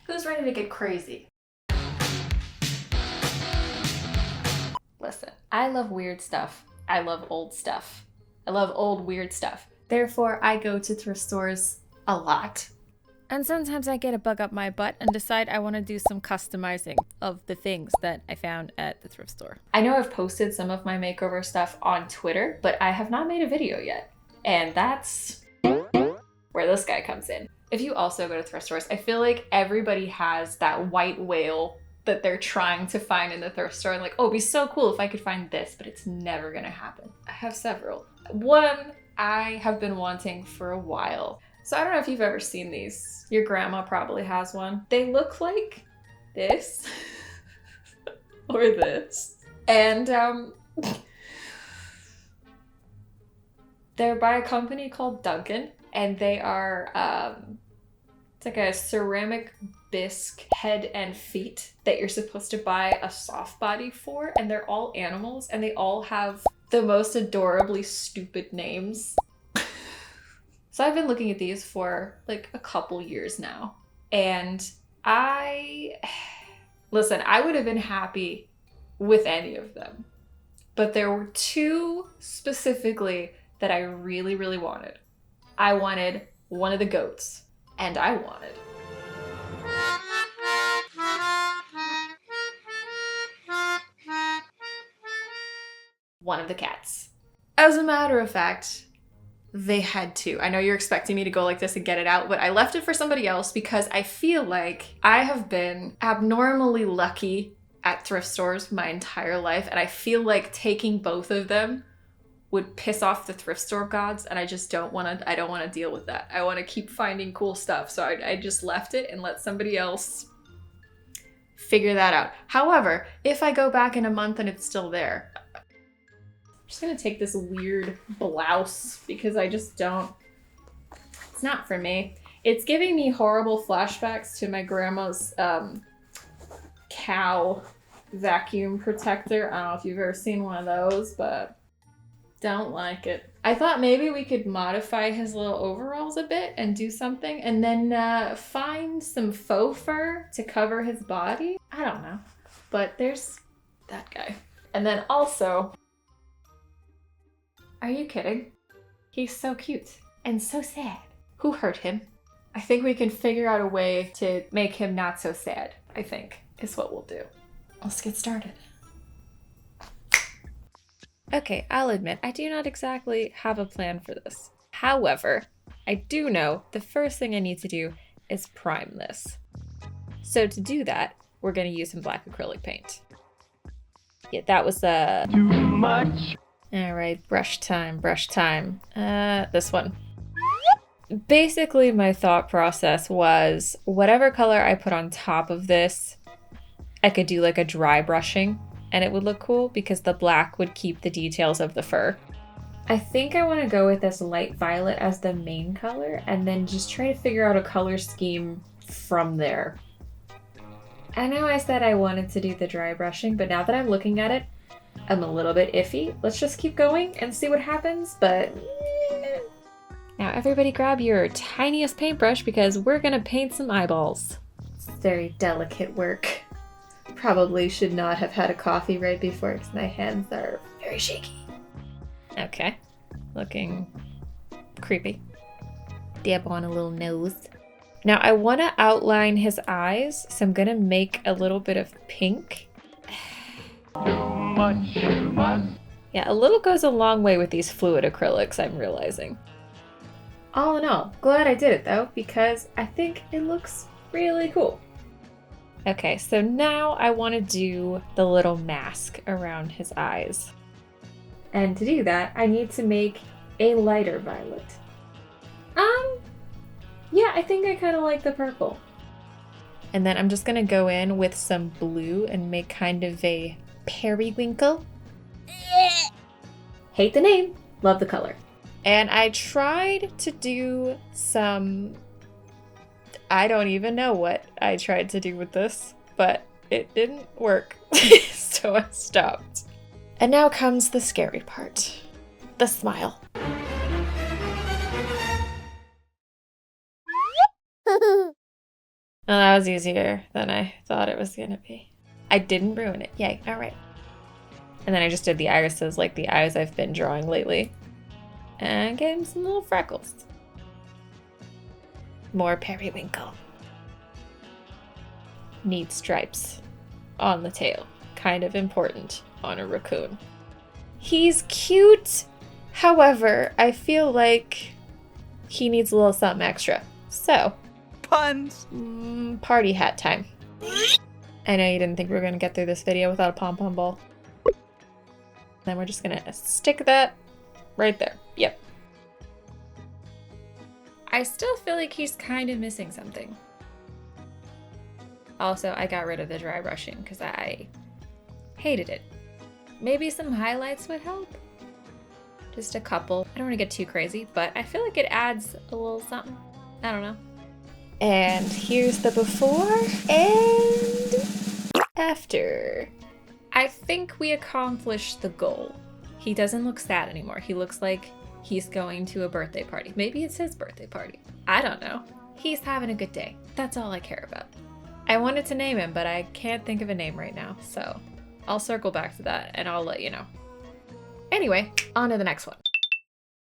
Who's ready to get crazy? Listen, I love weird stuff. I love old stuff. I love old weird stuff. Therefore, I go to thrift stores a lot. And sometimes I get a bug up my butt and decide I want to do some customizing of the things that I found at the thrift store. I know I've posted some of my makeover stuff on Twitter, but I have not made a video yet. And that's where this guy comes in. If you also go to thrift stores, I feel like everybody has that white whale that they're trying to find in the thrift store. And like, oh, it'd be so cool if I could find this, but it's never gonna happen. I have several. One I have been wanting for a while. So I don't know if you've ever seen these. Your grandma probably has one. They look like this or this. And they're by a company called Duncan, and they are it's like a ceramic bisque head and feet that you're supposed to buy a soft body for, and they're all animals and they all have the most adorably stupid names. So I've been looking at these for like a couple years now, and listen, I would have been happy with any of them, but there were two specifically that I really, really wanted. I wanted one of the goats, and I wanted one of the cats. As a matter of fact, they had to. I know you're expecting me to go like this and get it out, but I left it for somebody else because I feel like I have been abnormally lucky at thrift stores my entire life, and I feel like taking both of them would piss off the thrift store gods, and I just don't want to deal with that. I want to keep finding cool stuff, so I just left it and let somebody else figure that out. However, if I go back in a month and it's still there, I'm just gonna take this weird blouse because I just don't, it's not for me. It's giving me horrible flashbacks to my grandma's cow vacuum protector. I don't know if you've ever seen one of those, but don't like it. I thought maybe we could modify his little overalls a bit and do something, and then find some faux fur to cover his body. I don't know, but there's that guy. And then also, are you kidding? He's so cute and so sad. Who hurt him? I think we can figure out a way to make him not so sad, I think, is what we'll do. Let's get started. Okay, I'll admit, I do not exactly have a plan for this. However, I do know the first thing I need to do is prime this. So to do that, we're going to use some black acrylic paint. Yeah, that was too much. All right, brush time. This one. Basically, my thought process was whatever color I put on top of this, I could do like a dry brushing and it would look cool because the black would keep the details of the fur. I think I want to go with this light violet as the main color and then just try to figure out a color scheme from there. I know I said I wanted to do the dry brushing, but now that I'm looking at it, I'm a little bit iffy. Let's just keep going and see what happens, but now everybody grab your tiniest paintbrush because we're gonna paint some eyeballs. It's very delicate work. Probably should not have had a coffee right before because my hands are very shaky. Okay, looking creepy. Dab on a little nose. Now I want to outline his eyes, so I'm gonna make a little bit of pink. Too much. Yeah, a little goes a long way with these fluid acrylics, I'm realizing. All in all, glad I did it though, because I think it looks really cool. Okay, so now I want to do the little mask around his eyes. And to do that, I need to make a lighter violet. Yeah, I think I kind of like the purple. And then I'm just going to go in with some blue and make kind of a periwinkle. Hate the name, love the color. And I tried to do some, I don't even know what I tried to do with this, but it didn't work, so I stopped. And now comes the scary part, the smile. was easier than I thought it was gonna be. I didn't ruin it. Yay, all right. And then I just did the irises like the eyes I've been drawing lately. And gave him some little freckles. More periwinkle. Neat stripes on the tail. Kind of important on a raccoon. He's cute. However, I feel like he needs a little something extra. So, puns. Party hat time. I know you didn't think we were going to get through this video without a pom-pom ball. Then we're just going to stick that right there. Yep. I still feel like he's kind of missing something. Also, I got rid of the dry brushing because I hated it. Maybe some highlights would help. Just a couple. I don't want to get too crazy, but I feel like it adds a little something. I don't know. And here's the before and after. I think we accomplished the goal. He doesn't look sad anymore. He looks like he's going to a birthday party. Maybe it's his birthday party. I don't know. He's having a good day. That's all I care about. I wanted to name him, but I can't think of a name right now, so I'll circle back to that and I'll let you know. Anyway, on to the next one.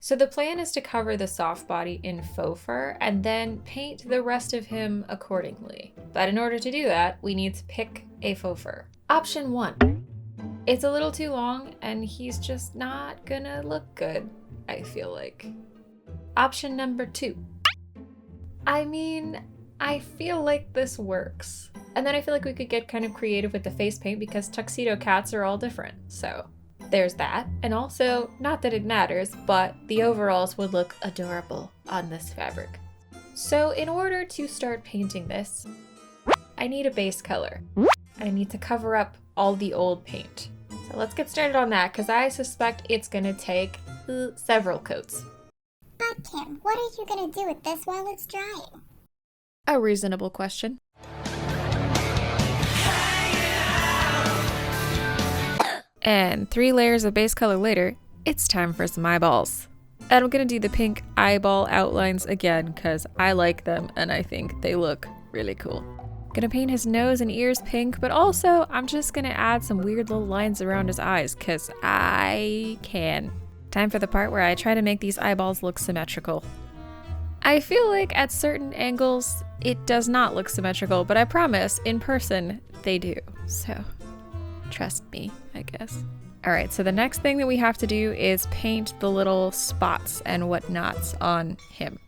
So the plan is to cover the soft body in faux fur and then paint the rest of him accordingly. But in order to do that, we need to pick a faux fur. Option 1. It's a little too long and he's just not gonna look good, I feel like. Option number 2. I mean, I feel like this works. And then I feel like we could get kind of creative with the face paint because tuxedo cats are all different. So there's that. And also, not that it matters, but the overalls would look adorable on this fabric. So in order to start painting this, I need a base color. I need to cover up all the old paint. So let's get started on that because I suspect it's gonna take several coats. But Kim, what are you gonna do with this while it's drying? A reasonable question. And 3 layers of base color later, it's time for some eyeballs. And I'm gonna do the pink eyeball outlines again because I like them and I think they look really cool. Gonna paint his nose and ears pink, but also I'm just gonna add some weird little lines around his eyes because I can. Time for the part where I try to make these eyeballs look symmetrical. I feel like at certain angles, it does not look symmetrical, but I promise, in person, they do. So, trust me, I guess. All right, so the next thing that we have to do is paint the little spots and whatnots on him.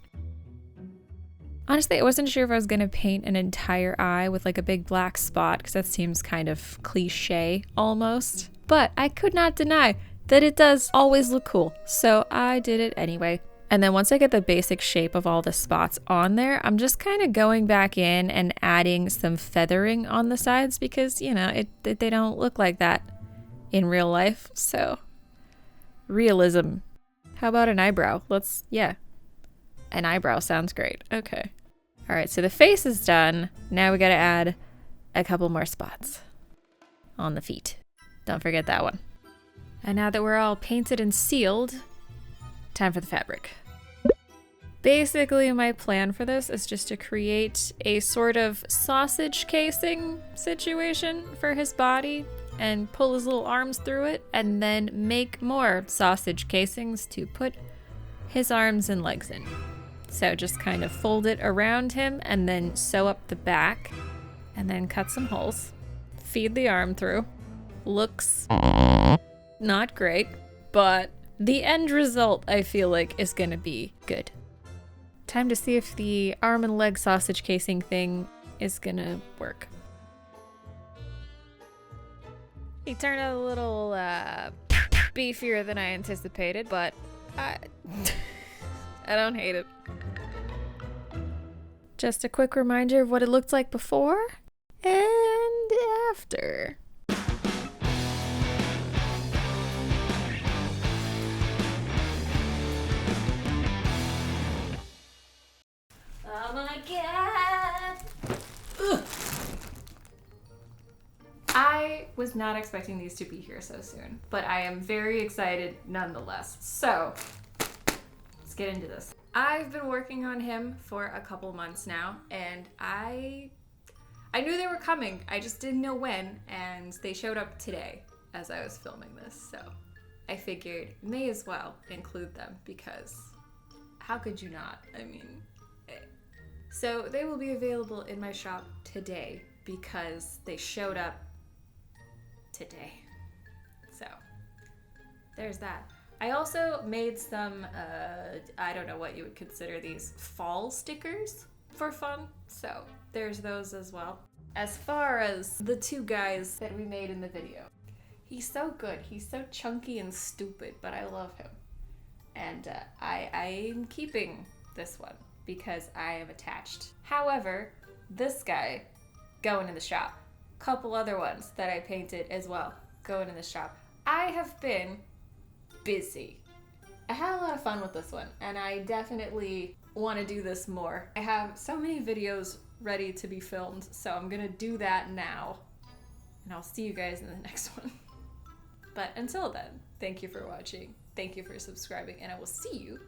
Honestly, I wasn't sure if I was gonna paint an entire eye with like a big black spot, because that seems kind of cliche almost. But I could not deny that it does always look cool, so I did it anyway. And then once I get the basic shape of all the spots on there, I'm just kind of going back in and adding some feathering on the sides because, you know, they don't look like that in real life. So, realism. How about an eyebrow? An eyebrow sounds great. Okay. All right, so the face is done. Now we gotta add a couple more spots on the feet. Don't forget that one. And now that we're all painted and sealed, time for the fabric. Basically, my plan for this is just to create a sort of sausage casing situation for his body and pull his little arms through it and then make more sausage casings to put his arms and legs in. So just kind of fold it around him and then sew up the back and then cut some holes. Feed the arm through. Looks not great, but the end result, I feel like, is gonna be good. Time to see if the arm and leg sausage casing thing is gonna work. He turned out a little beefier than I anticipated, but I don't hate it. Just a quick reminder of what it looked like before and after. Oh my god! Ugh. I was not expecting these to be here so soon, but I am very excited nonetheless. So, let's get into this. I've been working on him for a couple months now, and I I knew they were coming, I just didn't know when, and they showed up today as I was filming this, so I figured may as well include them because how could you not? I mean, so they will be available in my shop today because they showed up today. So there's that. I also made some, I don't know what you would consider these, fall stickers for fun. So there's those as well. As far as the two guys that we made in the video, he's so good. He's so chunky and stupid, but I love him. And I'm keeping this one because I am attached. However, this guy going in the shop. Couple other ones that I painted as well going in the shop. I have been busy. I had a lot of fun with this one, and I definitely want to do this more. I have so many videos ready to be filmed, so I'm gonna do that now. And I'll see you guys in the next one. But until then, thank you for watching, thank you for subscribing, and I will see you